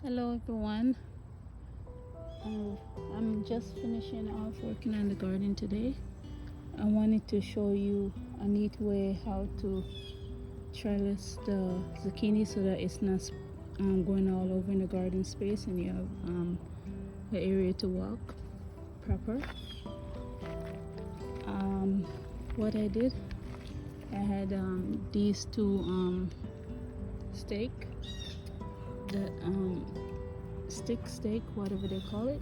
Hello everyone. I'm just finishing off working on the garden today. I wanted to show you a neat way how to trellis the zucchini so that it's not going all over in the garden space and you have the area to walk proper. What I did, I had these two steak, the steak, whatever they call it,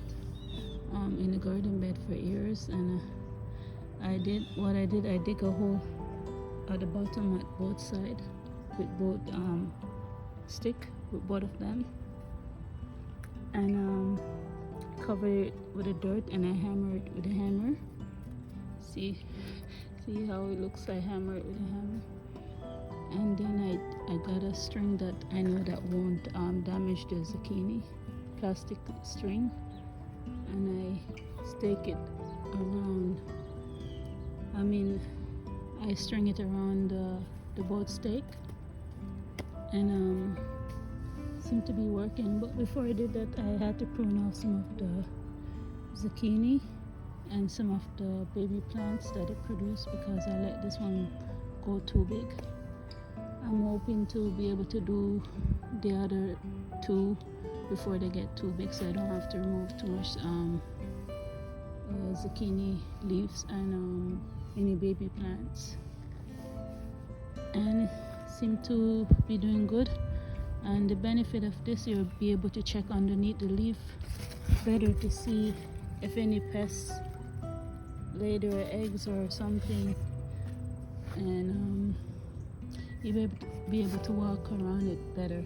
in the garden bed for years, and I dig a hole at the bottom at both sides with both stick with both of them, and cover it with the dirt, and I hammer it with a hammer. See how it looks? I hammer it with a hammer, and then I got a string that I know that won't damage the zucchini, plastic string, and I stake it around. I string it around the boat stake, and seemed to be working. But before I did that, I had to prune off some of the zucchini and some of the baby plants that it produced because I let this one go too big. I'm hoping to be able to do the other two before they get too big, so I don't have to remove too much zucchini leaves and any baby plants. And it seemed to be doing good. And the benefit of this, you'll be able to check underneath the leaf better to see if any pests lay their eggs or something, and you'll be able to walk around it better.